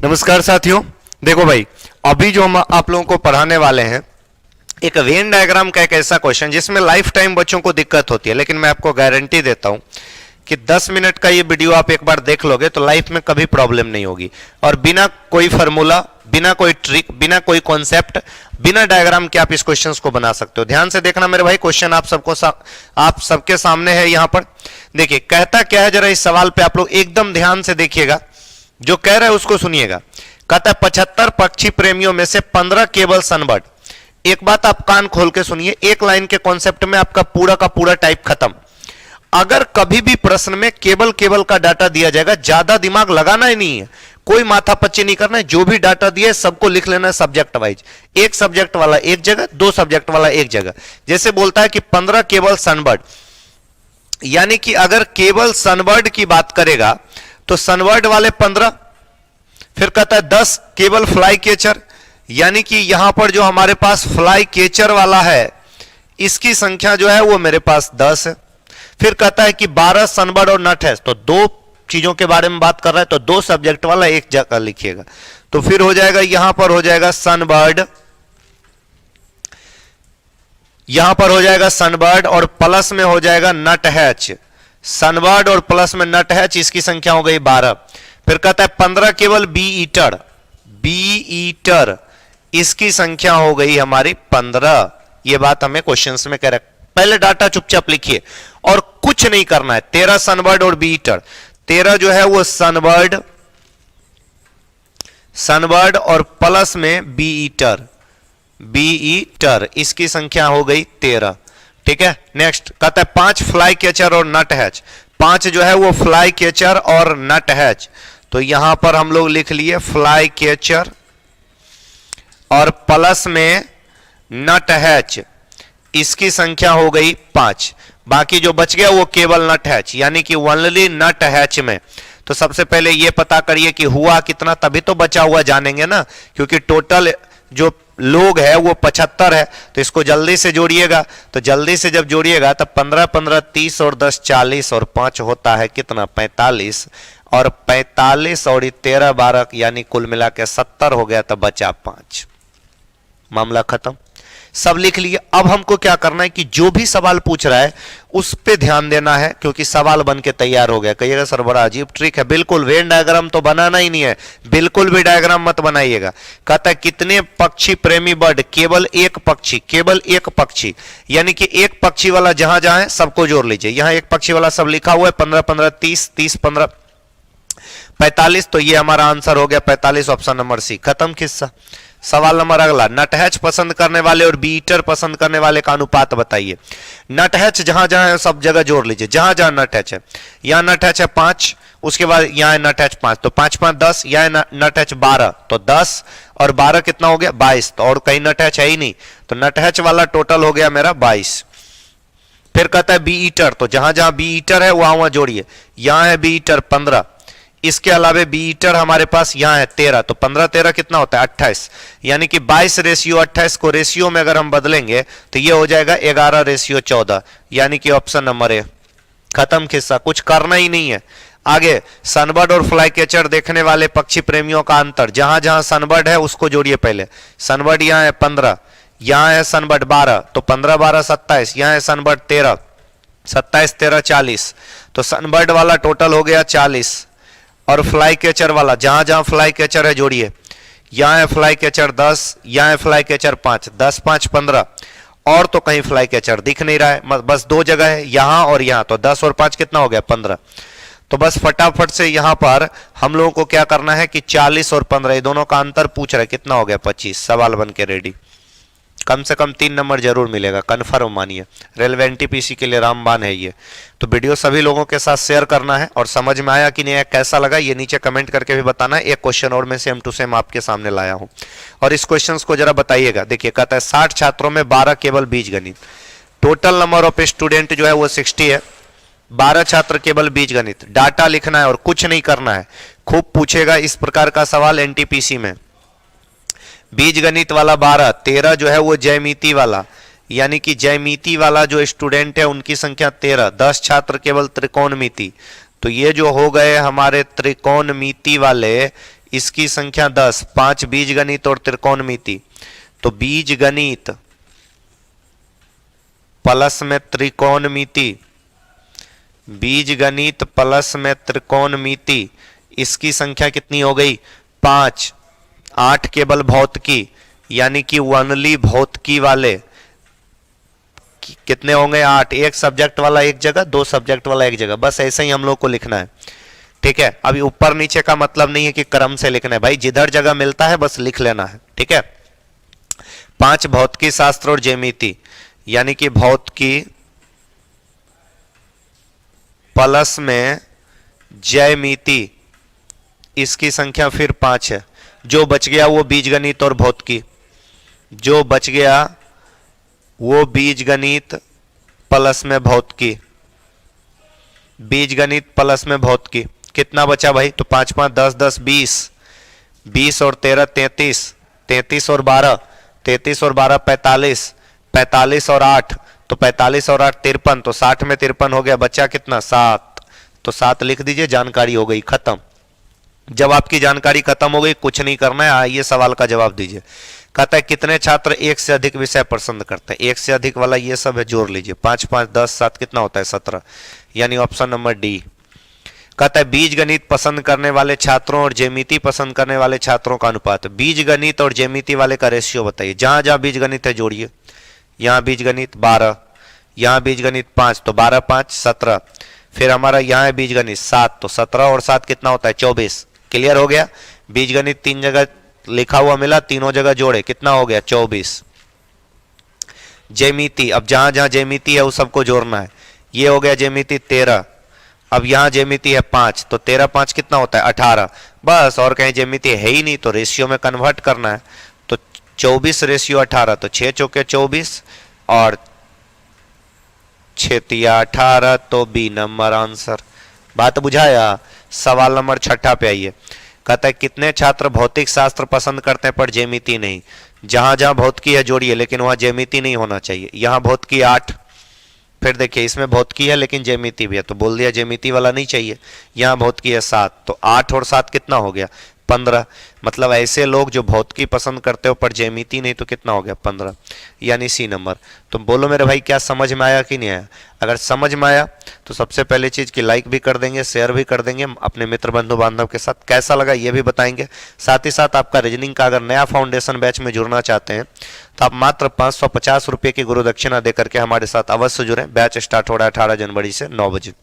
नमस्कार साथियों, देखो भाई, अभी जो हम आप लोगों को पढ़ाने वाले हैं एक वेन डायग्राम का एक ऐसा क्वेश्चन जिसमें लाइफ टाइम बच्चों को दिक्कत होती है, लेकिन मैं आपको गारंटी देता हूं कि 10 मिनट का ये वीडियो आप एक बार देख लोगे तो लाइफ में कभी प्रॉब्लम नहीं होगी। और बिना कोई फार्मूला, बिना कोई ट्रिक, बिना कोई कॉन्सेप्ट, बिना डायग्राम के आप इस क्वेश्चन को बना सकते हो। ध्यान से देखना मेरे भाई, क्वेश्चन आप सबके सामने है। यहां पर देखिए कहता क्या है, जरा इस सवाल पे आप लोग एकदम ध्यान से देखिएगा, जो कह रहा है उसको सुनिएगा। कहता है 75 पक्षी प्रेमियों में से 15 केवल सनबर्ड। एक बात आप कान खोल के सुनिए, एक लाइन के कॉन्सेप्ट में आपका पूरा का पूरा टाइप खत्म। अगर कभी भी प्रश्न में केवल का डाटा दिया जाएगा, ज्यादा दिमाग लगाना ही नहीं है, कोई माथापच्ची नहीं करना है, जो भी डाटा दिया है सबको लिख लेना है सब्जेक्ट वाइज। एक सब्जेक्ट वाला एक जगह, दो सब्जेक्ट वाला एक जगह। जैसे बोलता है कि 15 केवल सनबर्ड, यानी कि अगर केवल सनबर्ड की बात करेगा तो सनबर्ड वाले 15, फिर कहता है 10 केवल फ्लाई कैचर, यानी कि यहां पर जो हमारे पास फ्लाई कैचर वाला है इसकी संख्या जो है वो मेरे पास 10 है। फिर कहता है कि 12 सनबर्ड और नट है, तो दो चीजों के बारे में बात कर रहा है, तो दो सब्जेक्ट वाला एक जगह लिखिएगा। तो फिर हो जाएगा, यहां पर हो जाएगा सनबर्ड, यहां पर हो जाएगा सनबर्ड और प्लस में हो जाएगा नट हैच। सनबर्ड और प्लस में नट हैच, इसकी संख्या हो गई 12। फिर कहता है 15 केवल बी ईटर, इसकी संख्या हो गई हमारी 15। ये बात हमें क्वेश्चंस में कह रहा है। पहले डाटा चुपचाप लिखिए और कुछ नहीं करना है। 13 सनबर्ड और बी ईटर, 13 जो है वो सनबर्ड और प्लस में बी ईटर, इसकी संख्या हो गई 13। ठीक है, नेक्स्ट कहता है 5 फ्लाई कैचर और नट हैच। 5 जो है वो फ्लाई कैचर और नट हैच, तो यहां पर हम लोग लिख लिए फ्लाई कैचर और प्लस में नट हैच, इसकी संख्या हो गई 5। बाकी जो बच गया वो केवल नट हैच, यानी कि ओनली नट हैच में। तो सबसे पहले ये पता करिए कि हुआ कितना, तभी तो बचा हुआ जानेंगे ना, क्योंकि टोटल जो लोग है वो 75 है, तो इसको जल्दी से जोड़िएगा। तो जल्दी से जब जोड़िएगा तो 15 15 30 और 10 40 और 5 होता है कितना, 45। और 45 और 13 12 यानी कुल मिला के 70 हो गया, तो बचा 5। मामला खत्म, सब लिख लिए। अब हमको क्या करना है कि जो भी सवाल पूछ रहा है उस पे ध्यान देना है, क्योंकि सवाल बन के तैयार हो गया। कहिएगा सर बड़ा अजीब ट्रिक है। बिल्कुल, वेन डायग्राम तो बनाना ही नहीं है, बिल्कुल भी डायग्राम मत बनाइएगा। कहता है कितने पक्षी प्रेमी बर्ड, केवल एक पक्षी, यानी कि एक पक्षी वाला जहां जहां है सबको जोड़ लीजिए। यहां एक पक्षी वाला सब लिखा हुआ है, 15 15 30 30 15 45, तो ये हमारा आंसर हो गया 45, ऑप्शन नंबर सी। खत्म किस्सा। सवाल नंबर अगला, नटहैच पसंद करने वाले और बीटर पसंद करने वाले का अनुपात बताइए। नटहैच जहां जहां है सब जगह जोड़ लीजिए, जहां जहां नटहैच है। यहां नटहैच है 5, उसके बाद यहां है नटहैच 5, तो 5 5 10, यहां नटहैच 12, तो 10 और 12 कितना हो गया 22, तो और कहीं नटहैच है ही नहीं, तो नटहैच वाला टोटल हो गया मेरा 22। फिर कहता है बी ईटर, तो जहां जहां बी ईटर है वहां वहां जोड़िए। यहां है बी ईटर 15, इसके अलावे बी ईटर हमारे पास यहां है 13, तो 15 13 कितना होता है 28, यानी कि 22 रेशियो 28 को रेशियो में अगर हम बदलेंगे तो ये हो जाएगा 11 रेशियो 14, यानी कि ऑप्शन नंबर ए। खत्म किस्सा, कुछ करना ही नहीं है। आगे सनबर्ड और फ्लाई कैचर देखने वाले पक्षी प्रेमियों का अंतर, जहां जहां सनबर्ड है उसको जोड़िए। पहले सनबर्ड यहां है 15, यहां है सनबर्ड 12, तो 15 12 27, यहां है सनबर्ड 13, 27 13 40, तो सनबर्ड वाला टोटल हो गया 40। और फ्लाई कैचर वाला जहां जहां फ्लाई कैचर है जोड़िए। यहां है फ्लाई कैचर 10, यहां है फ्लाई कैचर 5, 10 5 15, और तो कहीं फ्लाई कैचर दिख नहीं रहा है, बस दो जगह है, यहां और यहां, तो 10 और 5 कितना हो गया 15। तो बस फटाफट से यहां पर हम लोगों को क्या करना है कि 40 और 15 दोनों का अंतर पूछ रहा है, कितना हो गया 25। सवाल बन के रेडी। कम से कम 3 नंबर जरूर मिलेगा, कन्फर्म मानिए। रेलेवेंट टीपीसी के लिए रामबाण है ये। तो वीडियो सभी लोगों के साथ शेयर करना है, और समझ में आया कि नहीं, कैसा लगा ये नीचे कमेंट करके भी बताना है। एक क्वेश्चन और मैं सेम टू सेम आपके सामने लाया हूं, और इस क्वेश्चन को जरा बताइएगा। देखिए कहता है 60 छात्रों में 12 केवल बीजगणित, टोटल नंबर ऑफ स्टूडेंट जो है वो 60 है, 12 छात्र केवल बीजगणित। डाटा लिखना है और कुछ नहीं करना है। खूब पूछेगा इस प्रकार का सवाल एनटीपीसी में। बीज गणित वाला 12, 13 जो है वो जयमिति वाला, यानी कि जयमिति वाला जो स्टूडेंट है उनकी संख्या 13, 10 छात्र केवल त्रिकोणमिति। तो ये जो हो गए हमारे त्रिकोणमिति वाले, इसकी संख्या 10, 5 बीजगणित और त्रिकोणमिति, तो बीजगणित प्लस में त्रिकोणमिति, बीजगणित प्लस में त्रिकोणमिति, इसकी संख्या कितनी हो गई 5। 8 केवल भौतिकी यानी कि ओनली भौतिकी वाले कितने होंगे 8, एक सब्जेक्ट वाला एक जगह, 2 सब्जेक्ट वाला एक जगह, बस ऐसे ही हम लोग को लिखना है। ठीक है, अभी ऊपर नीचे का मतलब नहीं है कि क्रम से लिखना है भाई, जिधर जगह मिलता है बस लिख लेना है। ठीक है, 5 भौतिकी शास्त्र और ज्यामिति यानी कि भौतिकी प्लस में ज्यामिति, इसकी संख्या फिर 5 है। जो बच गया वो बीजगणित और भौतिकी, जो बच गया वो बीजगणित प्लस में भौतिकी, बीजगणित प्लस में भौतिकी। कितना बचा भाई, तो 5 5 10 10 20, 20 और 13 33, 33 और 12, 33 और 12 45, 45 और 8, तो 45 और 8 53, तो 60 में 53 हो गया, बचा कितना 7, तो 7 लिख दीजिए, जानकारी हो गई खत्म। जब आपकी जानकारी खत्म हो गई कुछ नहीं करना है, आइए सवाल का जवाब दीजिए। कहता है कितने छात्र एक से अधिक विषय पसंद करते हैं, एक से अधिक वाला ये सब है, जोड़ लीजिए, 5 5 10 7 कितना होता है 17, यानी ऑप्शन नंबर डी। कहता है बीजगणित पसंद करने वाले छात्रों और ज्यामिति पसंद करने वाले छात्रों का अनुपात, बीजगणित और ज्यामिति वाले का रेशियो बताइए। जहां जहां बीजगणित है जोड़िए, यहाँ बीजगणित 12, यहाँ बीजगणित 5, तो 12 5 17, फिर हमारा यहाँ है बीजगणित 7, तो 17 और 7 कितना होता है 24। क्लियर हो गया, बीजगणित 3 जगह लिखा हुआ मिला, तीनों जगह जोड़े, कितना हो गया 24। ज्यामिति, अब जहां जहां ज्यामिति है उस सबको जोड़ना है, ये हो गया ज्यामिति 13, अब यहां ज्यामिति है 5, तो 13 5 कितना होता है 18, बस, और कहीं ज्यामिति है ही नहीं तो रेशियो में कन्वर्ट करना है, तो 24 रेशियो 18, तो 6 चौके 24 और 6 तिया 18, तो बी नंबर आंसर। बात बुझाया। सवाल नंबर 6 पे आइए। कहता है कितने छात्र भौतिक शास्त्र पसंद करते हैं पर ज्यामिति नहीं। जहां जहां भौतिकी है जोड़िए, लेकिन वहां ज्यामिति नहीं होना चाहिए। यहां भौतिकी 8, फिर देखिए इसमें भौतिकी है लेकिन ज्यामिति भी है, तो बोल दिया ज्यामिति वाला नहीं चाहिए। यहां भौतिकी है 7, तो 8 और 7 कितना हो गया 15। मतलब ऐसे लोग जो भौतिकी पसंद करते हो पर ज्यामिति नहीं, तो कितना हो गया 15, यानी सी नंबर। तो बोलो मेरे भाई क्या समझ में आया कि नहीं आया। अगर समझ में आया तो सबसे पहले चीज की लाइक भी कर देंगे, शेयर भी कर देंगे अपने मित्र बंधु बांधव के साथ। कैसा लगा ये भी बताएंगे। साथ ही साथ आपका रीजनिंग का अगर नया फाउंडेशन बैच में जुड़ना चाहते हैं तो आप मात्र 550 रुपये की गुरु दक्षिणा देकर के हमारे साथ अवश्य जुड़ें। बैच स्टार्ट हो रहा है 18 जनवरी से 9 बजे।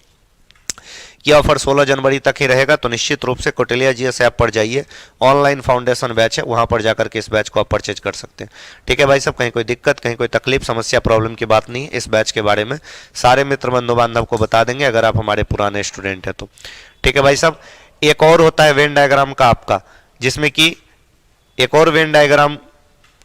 यह ऑफर 16 जनवरी तक ही रहेगा, तो निश्चित रूप से कौटिल्या जीएस ऐप पर जाइए, ऑनलाइन फाउंडेशन बैच है, वहां पर जाकर के इस बैच को आप परचेज कर सकते हैं। ठीक है भाई साहब, कहीं कोई दिक्कत, कहीं कोई तकलीफ, समस्या, प्रॉब्लम की बात नहीं है। इस बैच के बारे में सारे मित्र बंधु बांधव को बता देंगे अगर आप हमारे पुराने स्टूडेंट हैं तो। ठीक है भाई साहब, एक और होता है वेन डायग्राम का आपका, जिसमें कि एक और वेन डायग्राम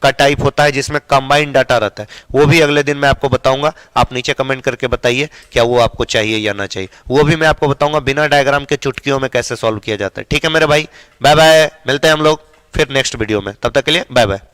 का टाइप होता है जिसमें कंबाइंड डाटा रहता है, वो भी अगले दिन मैं आपको बताऊंगा। आप नीचे कमेंट करके बताइए क्या वो आपको चाहिए या ना चाहिए, वो भी मैं आपको बताऊंगा बिना डायग्राम के चुटकियों में कैसे सॉल्व किया जाता है। ठीक है मेरे भाई, बाय बाय, मिलते हैं हम लोग फिर नेक्स्ट वीडियो में, तब तक के लिए बाय बाय।